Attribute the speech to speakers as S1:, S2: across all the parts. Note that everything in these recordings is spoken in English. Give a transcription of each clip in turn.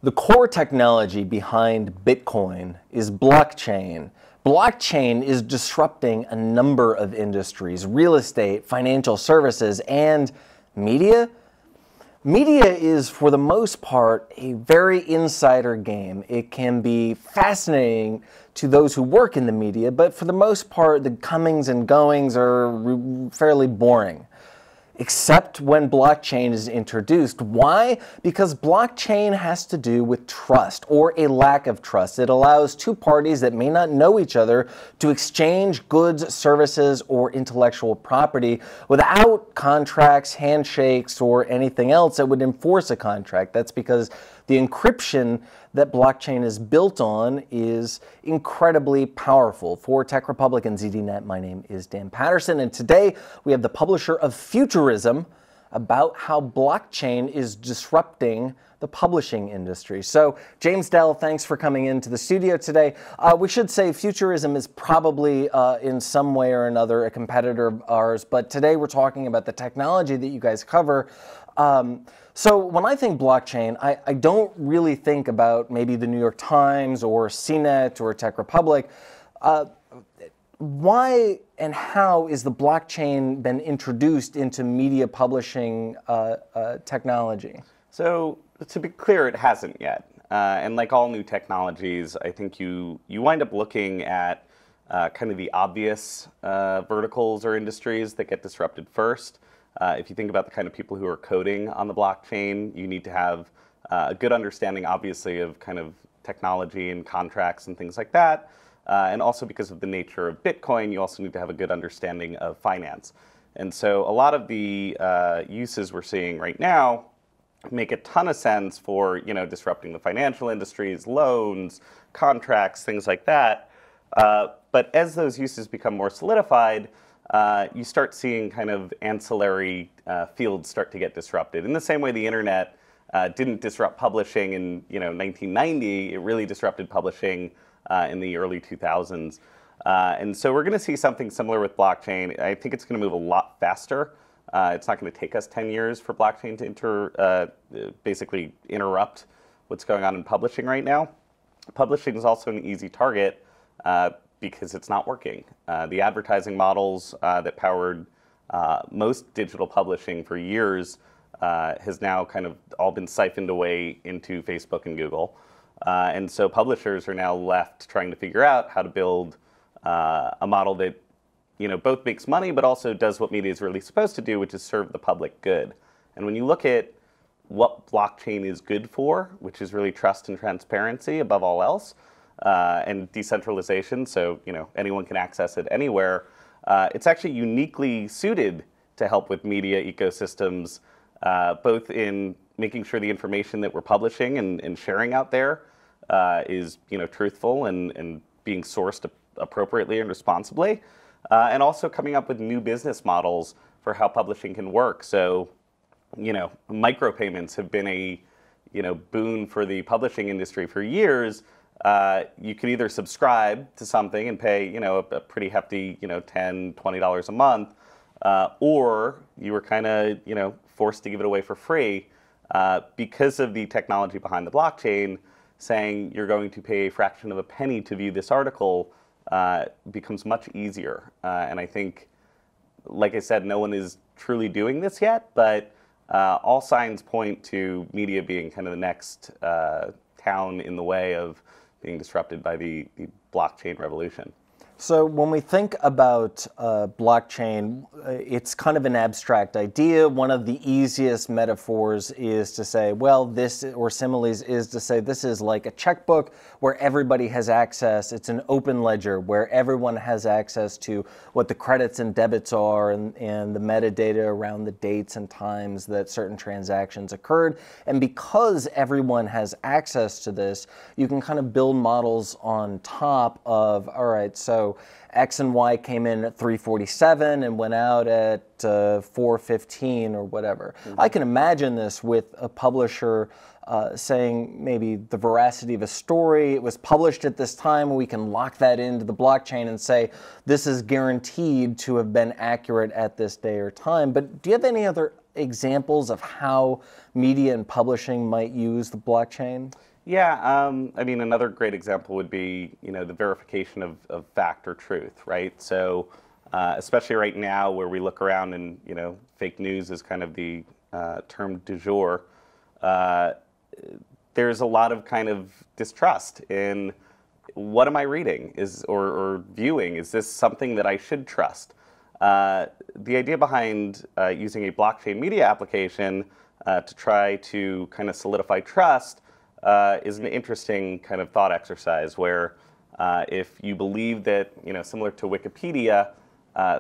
S1: The core technology behind Bitcoin is blockchain. Blockchain is disrupting a number of industries: real estate, financial services, and media. Media is, for the most part, a very insider game. It can be fascinating to those who work in the media, but for the most part, the comings and goings are fairly boring. Except when blockchain is introduced. Why? Because blockchain has to do with trust, or a lack of trust. It allows two parties that may not know each other to exchange goods, services, or intellectual property without contracts, handshakes, or anything else that would enforce a contract. That's because the encryption that blockchain is built on is incredibly powerful. For TechRepublic and ZDNet, my name is Dan Patterson, and today we have the publisher of FUTURISM about how blockchain is disrupting the publishing industry. So, James Dell, thanks for coming into the studio today. We should say FUTURISM is probably in some way or another a competitor of ours, but today we're talking about the technology that you guys cover. So when I think blockchain, I don't really think about maybe the New York Times or CNET or TechRepublic. Why and how is the blockchain been introduced into media publishing technology?
S2: So to be clear, it hasn't yet. And like all new technologies, I think you wind up looking at kind of the obvious verticals or industries that get disrupted first. If you think about the kind of people who are coding on the blockchain, you need to have a good understanding, obviously, of kind of technology and contracts and things like that. And also because of the nature of Bitcoin, you also need to have a good understanding of finance. And so a lot of the uses we're seeing right now make a ton of sense for, disrupting the financial industries, loans, contracts, things like that. But as those uses become more solidified, you start seeing kind of ancillary fields start to get disrupted. In the same way the internet didn't disrupt publishing in 1990, it really disrupted publishing in the early 2000s. And so we're going to see something similar with blockchain. I think it's going to move a lot faster. It's not going to take us 10 years for blockchain to basically interrupt what's going on in publishing right now. Publishing is also an easy target because it's not working. The advertising models that powered most digital publishing for years has now kind of all been siphoned away into Facebook and Google. And so publishers are now left trying to figure out how to build a model that both makes money but also does what media is really supposed to do, which is serve the public good. And when you look at what blockchain is good for, which is really trust and transparency above all else, and decentralization, so anyone can access it anywhere. It's actually uniquely suited to help with media ecosystems, both in making sure the information that we're publishing and sharing out there is truthful and being sourced appropriately and responsibly, and also coming up with new business models for how publishing can work. So micropayments have been a boon for the publishing industry for years. You could either subscribe to something and pay, a pretty hefty, $10, $20 a month, or you were kind of, forced to give it away for free because of the technology behind the blockchain. Saying you're going to pay a fraction of a penny to view this article becomes much easier. And I think, like I said, no one is truly doing this yet, but all signs point to media being kind of the next town in the way of being disrupted by the blockchain revolution.
S1: So when we think about blockchain, it's kind of an abstract idea. One of the easiest metaphors is to say, well, this, or similes, is to say this is like a checkbook where everybody has access. It's an open ledger where everyone has access to what the credits and debits are and the metadata around the dates and times that certain transactions occurred. And because everyone has access to this, you can kind of build models on top of, all right, so X and Y came in at 347 and went out at 415 or whatever. Mm-hmm. I can imagine this with a publisher saying maybe the veracity of a story, it was published at this time, we can lock that into the blockchain and say this is guaranteed to have been accurate at this day or time. But do you have any other examples of how media and publishing might use the blockchain?
S2: Yeah, I mean, another great example would be, the verification of fact or truth, right? So, especially right now where we look around and, fake news is kind of the term du jour, uh, there's a lot of kind of distrust in what am I reading or viewing? Is this something that I should trust? The idea behind using a blockchain media application to try to kind of solidify trust is an interesting kind of thought exercise where if you believe that, similar to Wikipedia,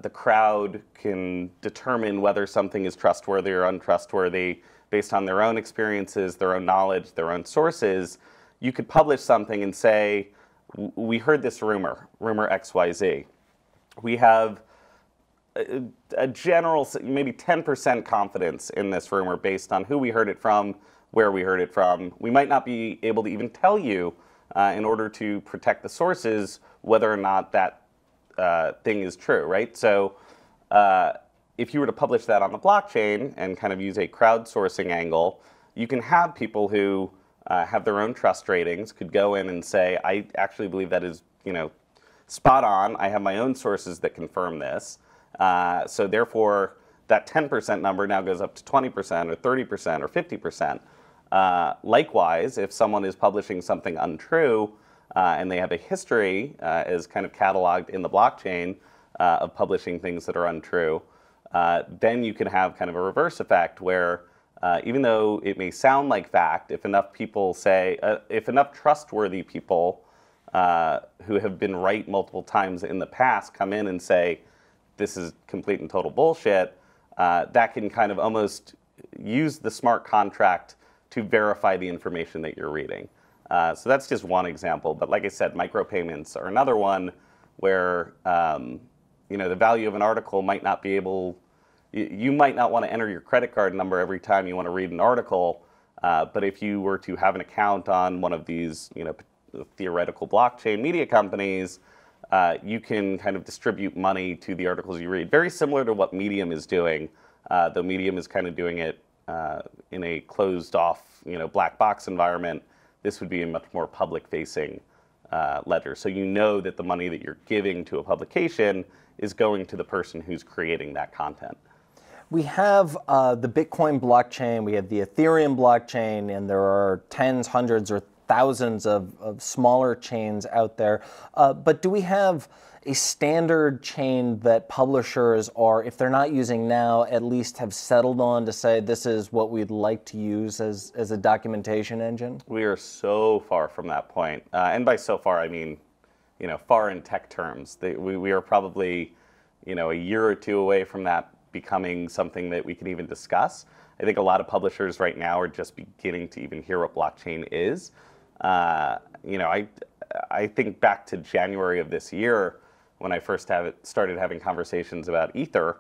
S2: the crowd can determine whether something is trustworthy or untrustworthy based on their own experiences, their own knowledge, their own sources, you could publish something and say, we heard this rumor XYZ. We have a general, maybe 10% confidence in this rumor based on who we heard it from, where we heard it from. We might not be able to even tell you, in order to protect the sources, whether or not that thing is true, right? So if you were to publish that on the blockchain and kind of use a crowdsourcing angle, you can have people who have their own trust ratings, could go in and say, I actually believe that is, spot on. I have my own sources that confirm this. So therefore, that 10% number now goes up to 20% or 30% or 50%. Likewise, if someone is publishing something untrue and they have a history as kind of cataloged in the blockchain of publishing things that are untrue, then you can have kind of a reverse effect where even though it may sound like fact, if enough people say, if enough trustworthy people who have been right multiple times in the past come in and say, this is complete and total bullshit, that can kind of almost use the smart contract to verify the information that you're reading. So that's just one example. But like I said, micropayments are another one where the value of an article might not be able, you might not want to enter your credit card number every time you want to read an article, but if you were to have an account on one of these theoretical blockchain media companies, you can kind of distribute money to the articles you read. Very similar to what Medium is doing, though Medium is kind of doing it in a closed-off, black box environment. This would be a much more public-facing ledger. So you know that the money that you're giving to a publication is going to the person who's creating that content.
S1: We have the Bitcoin blockchain, we have the Ethereum blockchain, and there are tens, hundreds, or thousands of smaller chains out there. But do we have a standard chain that publishers are, if they're not using now, at least have settled on to say this is what we'd like to use as a documentation engine?
S2: We are so far from that point. And by so far, I mean, far in tech terms. We are probably, a year or two away from that becoming something that we can even discuss. I think a lot of publishers right now are just beginning to even hear what blockchain is. I think back to January of this year when I first started having conversations about Ether,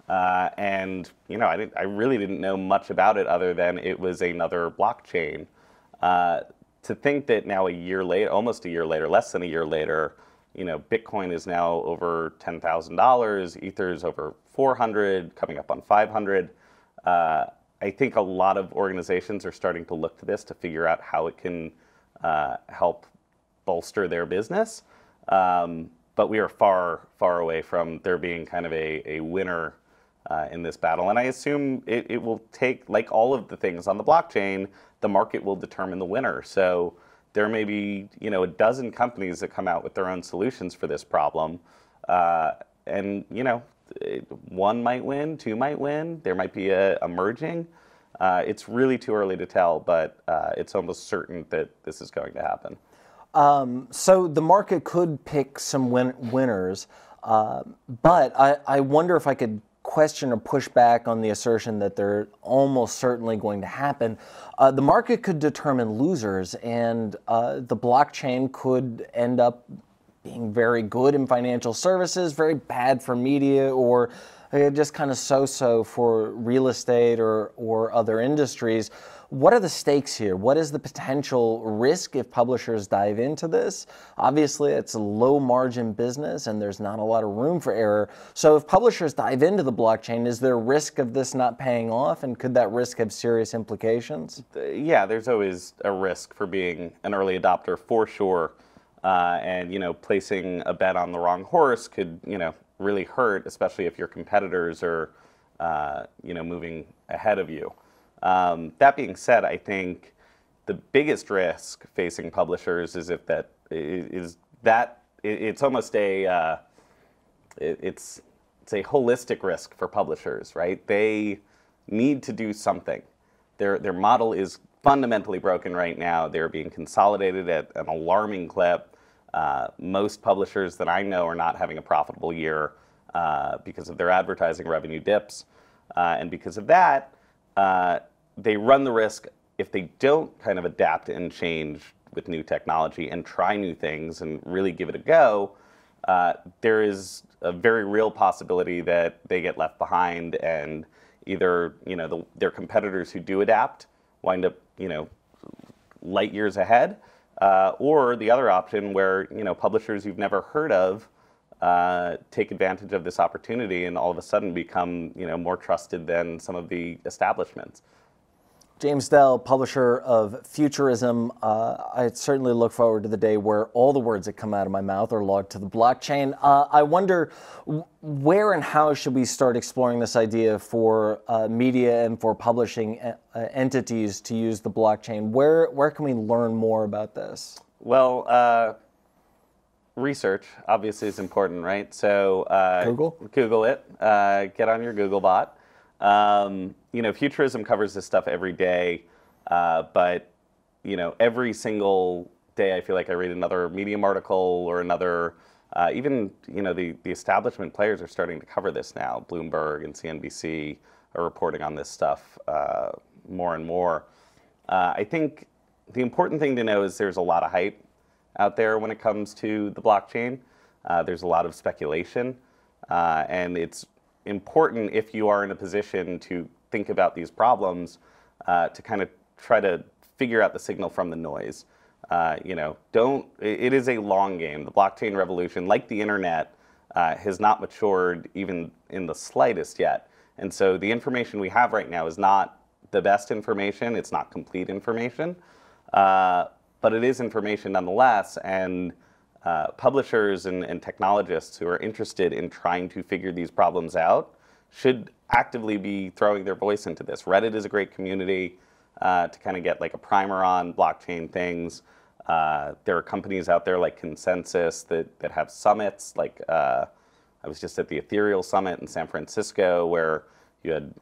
S2: and I really didn't know much about it other than it was another blockchain. To think that now a year later, almost a year later, less than a year later, Bitcoin is now over $10,000, Ether's over 400, coming up on 500. I think a lot of organizations are starting to look to this to figure out how it can help bolster their business. But we are far, far away from there being kind of a winner in this battle. And I assume it will take, like all of the things on the blockchain, the market will determine the winner. So there may be, a dozen companies that come out with their own solutions for this problem. And, one might win, two might win, there might be a merging. It's really too early to tell, but it's almost certain that this is going to happen.
S1: So the market could pick some winners, but I wonder if I could question or push back on the assertion that they're almost certainly going to happen. The market could determine losers, and the blockchain could end up being very good in financial services, very bad for media, or just kind of so-so for real estate or other industries. What are the stakes here? What is the potential risk if publishers dive into this? Obviously, it's a low margin business and there's not a lot of room for error. So if publishers dive into the blockchain, is there a risk of this not paying off, and could that risk have serious implications?
S2: Yeah, there's always a risk for being an early adopter, for sure. And, placing a bet on the wrong horse could, really hurt, especially if your competitors are, moving ahead of you. That being said, I think the biggest risk facing publishers is it's almost it's a holistic risk for publishers, right? They need to do something. Their model is fundamentally broken right now. They're being consolidated at an alarming clip. Most publishers that I know are not having a profitable year because of their advertising revenue dips. And because of that, they run the risk, if they don't kind of adapt and change with new technology and try new things and really give it a go, there is a very real possibility that they get left behind, and either their competitors who do adapt wind up light years ahead, or the other option where publishers you've never heard of take advantage of this opportunity and all of a sudden become more trusted than some of the establishments.
S1: James Dell, publisher of FUTURISM. I certainly look forward to the day where all the words that come out of my mouth are logged to the blockchain. I wonder where and how should we start exploring this idea for media and for publishing entities to use the blockchain? Where can we learn more about this?
S2: Well, research obviously is important, right? So Google it. Get on your Google bot. FUTURISM covers this stuff every day, but every single day I feel like I read another Medium article or another. Even the establishment players are starting to cover this now. Bloomberg and CNBC are reporting on this stuff more and more. I think the important thing to know is there's a lot of hype out there when it comes to the blockchain. There's a lot of speculation, and it's important, if you are in a position to think about these problems, to kind of try to figure out the signal from the noise. It is a long game. The blockchain revolution, like the internet, has not matured even in the slightest yet. And so the information we have right now is not the best information. It's not complete information, but it is information nonetheless. And publishers and technologists who are interested in trying to figure these problems out should actively be throwing their voice into this. Reddit is a great community to kind of get like a primer on blockchain things. There are companies out there like Consensus that have summits. Like I was just at the Ethereal Summit in San Francisco, where you had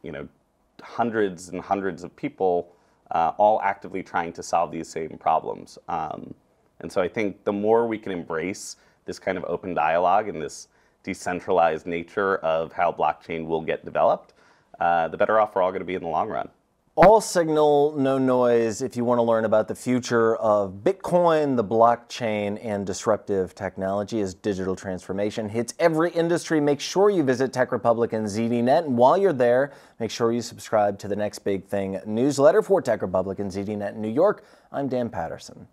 S2: hundreds and hundreds of people all actively trying to solve these same problems. And so I think the more we can embrace this kind of open dialogue and this decentralized nature of how blockchain will get developed, the better off we're all going to be in the long run.
S1: All signal, no noise. If you want to learn about the future of Bitcoin, the blockchain, and disruptive technology as digital transformation hits every industry, make sure you visit TechRepublic and ZDNet. And while you're there, make sure you subscribe to the Next Big Thing newsletter. For TechRepublic and ZDNet in New York, I'm Dan Patterson.